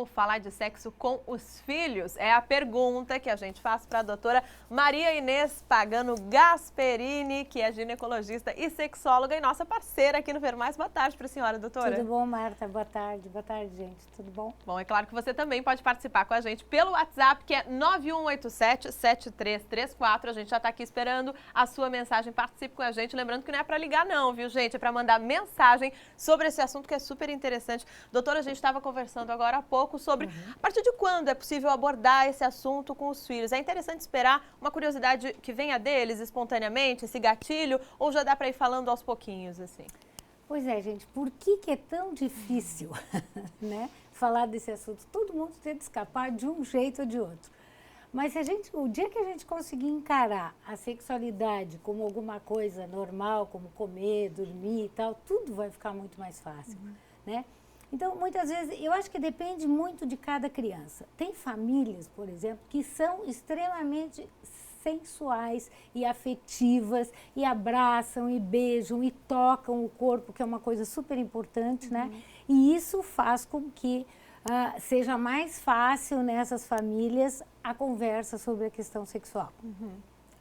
como falar de sexo com os filhos? É a pergunta que a gente faz para a doutora Maria Inês Pagano Gasperini, que é ginecologista e sexóloga e nossa parceira aqui no Ver Mais. Boa tarde para a senhora, doutora. Tudo bom, Marta? Boa tarde, gente. Tudo bom? Bom, é claro que você também pode participar com a gente pelo WhatsApp, que é 9187-7334. A gente já está aqui esperando a sua mensagem. Participe com a gente. Lembrando que não é para ligar não, viu, gente? É para mandar mensagem sobre esse assunto que é super interessante. Doutora, a gente estava conversando agora há pouco sobre a partir de quando é possível abordar esse assunto com os filhos. É interessante esperar uma curiosidade que venha deles espontaneamente, esse gatilho, ou já dá para ir falando aos pouquinhos, assim? Pois é, gente, por que é tão difícil né, falar desse assunto? Todo mundo tenta escapar de um jeito ou de outro. Mas o dia que a gente conseguir encarar a sexualidade como alguma coisa normal, como comer, dormir e tal, tudo vai ficar muito mais fácil, né? Então, muitas vezes, eu acho que depende muito de cada criança. Tem famílias, por exemplo, que são extremamente sensuais e afetivas e abraçam e beijam e tocam o corpo, que é uma coisa super importante, né? E isso faz com que seja mais fácil nessas famílias a conversa sobre a questão sexual.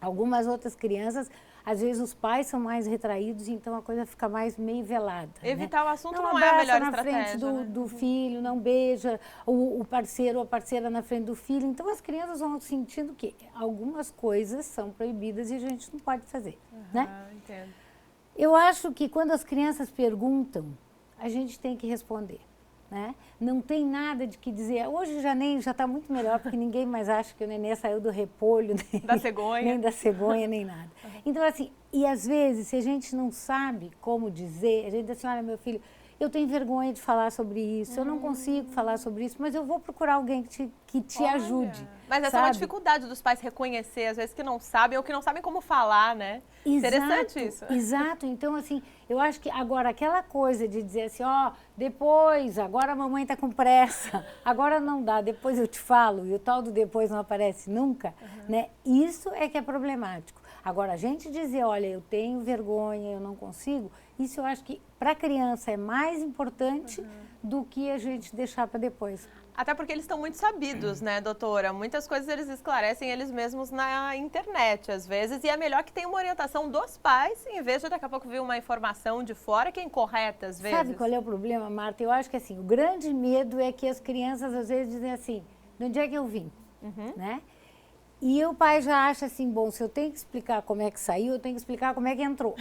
Algumas outras crianças, às vezes os pais são mais retraídos, então a coisa fica mais meio velada. Evitar o assunto não abraça é a melhor na estratégia, frente né? do filho, não beija o parceiro ou a parceira na frente do filho. Então as crianças vão sentindo que algumas coisas são proibidas e a gente não pode fazer, né? Entendo. Eu acho que quando as crianças perguntam, a gente tem que responder. Né? Não tem nada de que dizer. Hoje já está muito melhor, porque ninguém mais acha que o nenê saiu do repolho, nem da cegonha, nem nada. Então, assim, e às vezes, se a gente não sabe como dizer, a gente diz assim, olha, meu filho, eu tenho vergonha de falar sobre isso, eu não consigo falar sobre isso, mas eu vou procurar alguém que te ajude. Mas essa é uma dificuldade dos pais reconhecer, às vezes, que não sabem ou que não sabem como falar, né? Interessante isso. Exato. Então, assim, eu acho que agora aquela coisa de dizer assim, ó, depois, agora a mamãe tá com pressa, agora não dá, depois eu te falo, e o tal do depois não aparece nunca, né? Isso é que é problemático. Agora, a gente dizer, olha, eu tenho vergonha, eu não consigo, isso eu acho que para a criança é mais importante do que a gente deixar para depois. Até porque eles estão muito sabidos, né, doutora? Muitas coisas eles esclarecem eles mesmos na internet, às vezes, e é melhor que tenha uma orientação dos pais, em vez de daqui a pouco vir uma informação de fora que é incorreta, às vezes. Sabe qual é o problema, Marta? Eu acho que assim, o grande medo é que as crianças, às vezes, dizem assim, de onde é que eu vim, né? E o pai já acha assim, bom, se eu tenho que explicar como é que saiu, eu tenho que explicar como é que entrou.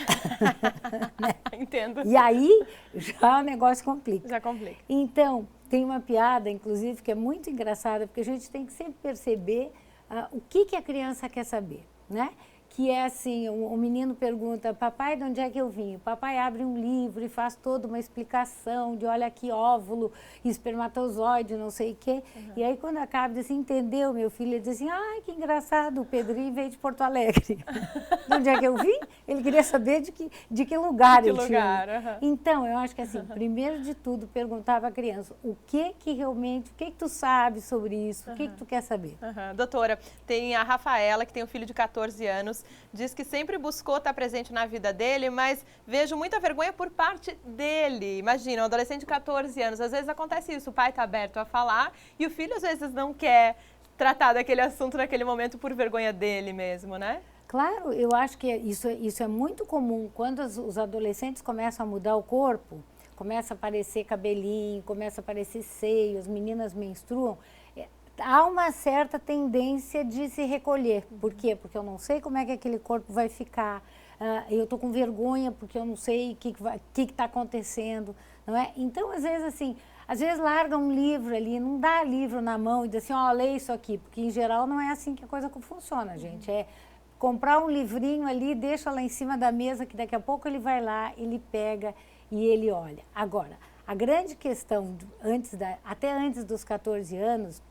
Né? Entendo. E aí, já o negócio complica. Já complica. Então, tem uma piada, inclusive, que é muito engraçada, porque a gente tem que sempre perceber o que a criança quer saber, né? Que é assim, o menino pergunta, papai, de onde é que eu vim? O papai abre um livro e faz toda uma explicação de, olha aqui, óvulo, espermatozoide, não sei o quê. E aí, quando acaba, diz assim, entendeu, meu filho? Ele diz assim, ai, que engraçado, o Pedrinho veio de Porto Alegre. De onde é que eu vim? Ele queria saber de que lugar ele tinha. Então, eu acho que assim, primeiro de tudo, perguntava à criança, o que realmente, o que tu sabe sobre isso? O que tu quer saber? Doutora, tem a Rafaela, que tem um filho de 14 anos, diz que sempre buscou estar presente na vida dele, mas vejo muita vergonha por parte dele. Imagina, um adolescente de 14 anos, às vezes acontece isso, o pai está aberto a falar e o filho às vezes não quer tratar daquele assunto naquele momento por vergonha dele mesmo, né? Claro, eu acho que isso é muito comum. Quando os adolescentes começam a mudar o corpo, começa a aparecer cabelinho, começa a aparecer seio, as meninas menstruam, há uma certa tendência de se recolher. Por quê? Porque eu não sei como é que aquele corpo vai ficar, eu estou com vergonha porque eu não sei o que está acontecendo, não é? Então, às vezes, assim, larga um livro ali, não dá livro na mão e diz assim, ó, lê isso aqui, porque em geral não é assim que a coisa funciona, gente. É comprar um livrinho ali, deixa lá em cima da mesa, que daqui a pouco ele vai lá, ele pega e ele olha. Agora, a grande questão, até antes dos 14 anos,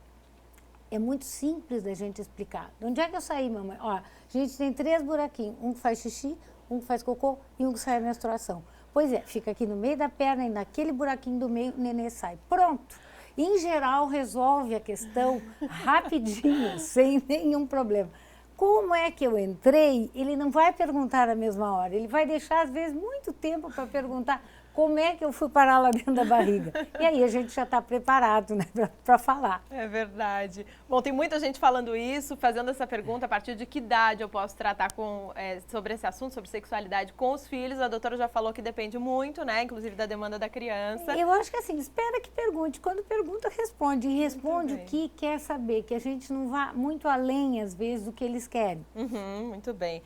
é muito simples da gente explicar. De onde é que eu saí, mamãe? Ó, a gente tem 3 buraquinhos, um que faz xixi, um que faz cocô e um que sai a menstruação. Pois é, fica aqui no meio da perna e naquele buraquinho do meio o nenê sai. Pronto. Em geral, resolve a questão rapidinho, sem nenhum problema. Como é que eu entrei? Ele não vai perguntar na mesma hora, ele vai deixar, às vezes, muito tempo para perguntar como é que eu fui parar lá dentro da barriga? E aí a gente já está preparado, né, para falar. É verdade. Bom, tem muita gente falando isso, fazendo essa pergunta, a partir de que idade eu posso tratar sobre esse assunto, sobre sexualidade com os filhos. A doutora já falou que depende muito, né, inclusive da demanda da criança. Eu acho que assim, espera que pergunte. Quando pergunta, responde. E responde o que quer saber, que a gente não vá muito além, às vezes, do que eles querem. Muito bem.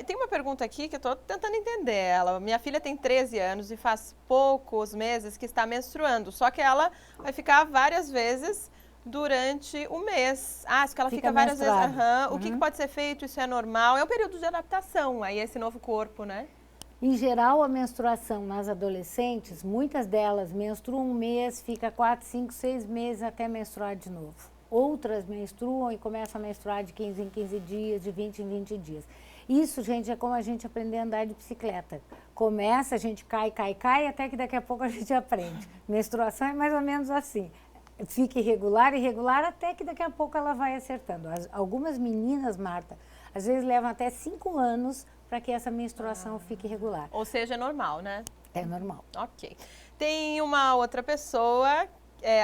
Tem uma pergunta aqui que eu estou tentando entender ela. Minha filha tem 13 anos e faz poucos meses que está menstruando, só que ela vai ficar várias vezes durante o mês. Acho que ela fica várias vezes. O que pode ser feito? Isso é normal? É um período de adaptação aí, esse novo corpo, né? Em geral, a menstruação nas adolescentes, muitas delas menstruam um mês, fica 4, 5, 6 meses até menstruar de novo. Outras menstruam e começam a menstruar de 15 em 15 dias, de 20 em 20 dias. Isso, gente, é como a gente aprender a andar de bicicleta. Começa, a gente cai, até que daqui a pouco a gente aprende. Menstruação é mais ou menos assim. Fica irregular, até que daqui a pouco ela vai acertando. Algumas meninas, Marta, às vezes levam até 5 anos para que essa menstruação fique regular. Ou seja, é normal, né? É normal. Ok. Tem uma outra pessoa,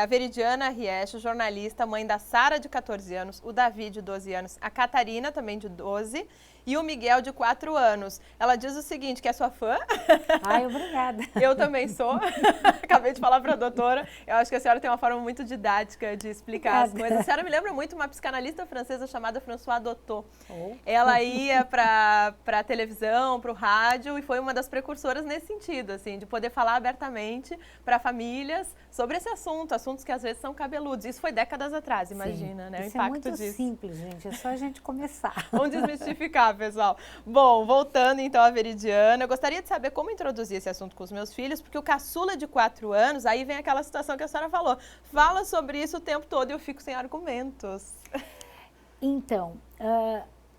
a Veridiana Riech, jornalista, mãe da Sara, de 14 anos, o Davi, de 12 anos, a Catarina, também de 12, e o Miguel, de 4 anos. Ela diz o seguinte, que é sua fã. Ai, obrigada. Eu também sou. Acabei de falar para a doutora. Eu acho que a senhora tem uma forma muito didática de explicar as coisas. A senhora me lembra muito uma psicanalista francesa chamada Françoise Dottot. Ela ia para a televisão, para o rádio, e foi uma das precursoras nesse sentido, assim, de poder falar abertamente para famílias sobre esse assunto, assuntos que às vezes são cabeludos. Isso foi décadas atrás, imagina, né? O Isso impacto é muito disso. simples, gente. É só a gente começar. Vamos desmistificar, pessoal. Bom, voltando então à Veridiana, eu gostaria de saber como introduzir esse assunto com os meus filhos, porque o caçula de 4 anos, aí vem aquela situação que a senhora falou, fala sobre isso o tempo todo e eu fico sem argumentos. Então,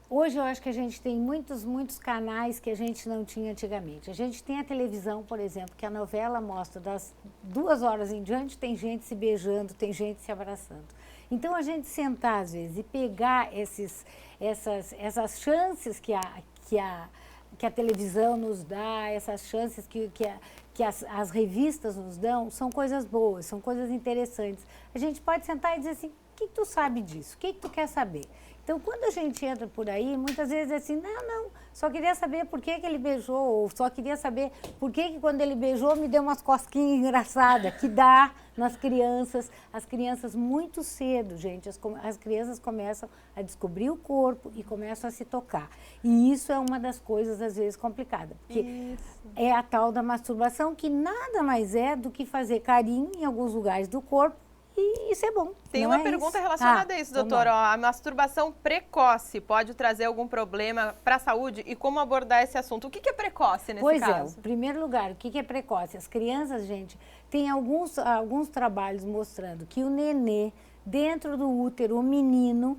hoje eu acho que a gente tem muitos canais que a gente não tinha antigamente. A gente tem a televisão, por exemplo, que a novela mostra das 2 horas em diante, tem gente se beijando, tem gente se abraçando. Então, a gente sentar, às vezes, e pegar essas chances que a televisão nos dá, essas chances que as revistas nos dão, são coisas boas, são coisas interessantes. A gente pode sentar e dizer assim, o que tu sabe disso? O que tu quer saber? Então, quando a gente entra por aí, muitas vezes é assim, não, só queria saber por que ele beijou, ou só queria saber por que quando ele beijou me deu umas cosquinhas engraçadas, que dá nas crianças. As crianças muito cedo, gente, as crianças começam a descobrir o corpo e começam a se tocar. E isso é uma das coisas, às vezes, complicadas, porque é a tal da masturbação, que nada mais é do que fazer carinho em alguns lugares do corpo. E isso é bom. Tem uma pergunta relacionada a isso, doutora. A masturbação precoce pode trazer algum problema para a saúde? E como abordar esse assunto? O que é precoce nesse caso? Pois é, em primeiro lugar, o que é precoce? As crianças, gente, tem alguns trabalhos mostrando que o nenê, dentro do útero, o menino,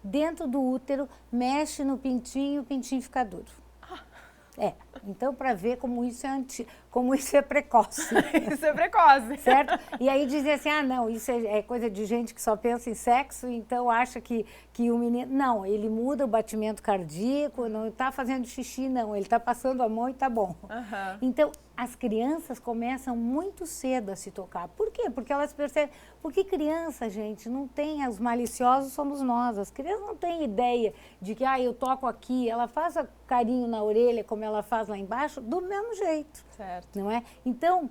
dentro do útero, mexe no pintinho e o pintinho fica duro. Então, para ver como isso é precoce. Isso é precoce. Certo? E aí dizer assim, não, isso é coisa de gente que só pensa em sexo, então acha que o menino... Não, ele muda o batimento cardíaco, não está fazendo xixi, não, ele está passando a mão e está bom. Então, as crianças começam muito cedo a se tocar. Por quê? Porque elas percebem... Porque criança, gente, não tem... Os maliciosos somos nós. As crianças não têm ideia de que, eu toco aqui, ela faz carinho na orelha, como ela faz lá embaixo, do mesmo jeito. Certo. Não é? Então, o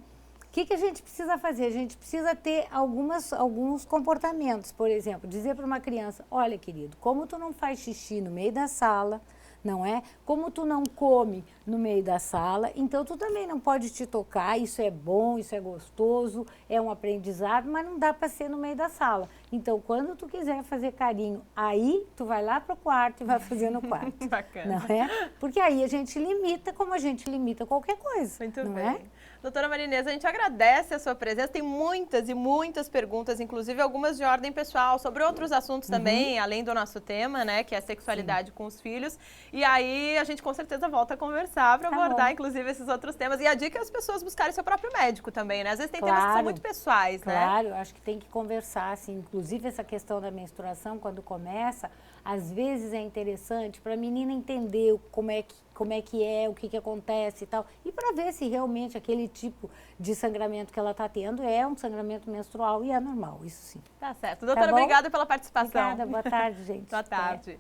que a gente precisa fazer? A gente precisa ter alguns comportamentos. Por exemplo, dizer para uma criança, olha, querido, como tu não faz xixi no meio da sala, não é? Como tu não come no meio da sala, então tu também não pode te tocar, isso é bom, isso é gostoso, é um aprendizado, mas não dá para ser no meio da sala. Então, quando tu quiser fazer carinho, aí tu vai lá pro quarto e vai fazer no quarto. Bacana. Não é? Porque aí a gente limita como a gente limita qualquer coisa. Muito não bem. É? Doutora Marinesa, a gente agradece a sua presença. Tem muitas e muitas perguntas, inclusive algumas de ordem pessoal, sobre outros assuntos também, além do nosso tema, né, que é a sexualidade com os filhos. E aí a gente com certeza volta a conversar para abordar, inclusive, esses outros temas. E a dica é as pessoas buscarem seu próprio médico também, né? Às vezes tem temas que são muito pessoais, né? Claro, acho que tem que conversar, assim, inclusive essa questão da menstruação, quando começa, às vezes é interessante para a menina entender como é que é, o que acontece e tal, e para ver se realmente aquele tipo de sangramento que ela está tendo é um sangramento menstrual e é normal, isso sim. Tá certo. Doutora, obrigada pela participação. Obrigada, boa tarde, gente. Boa tarde.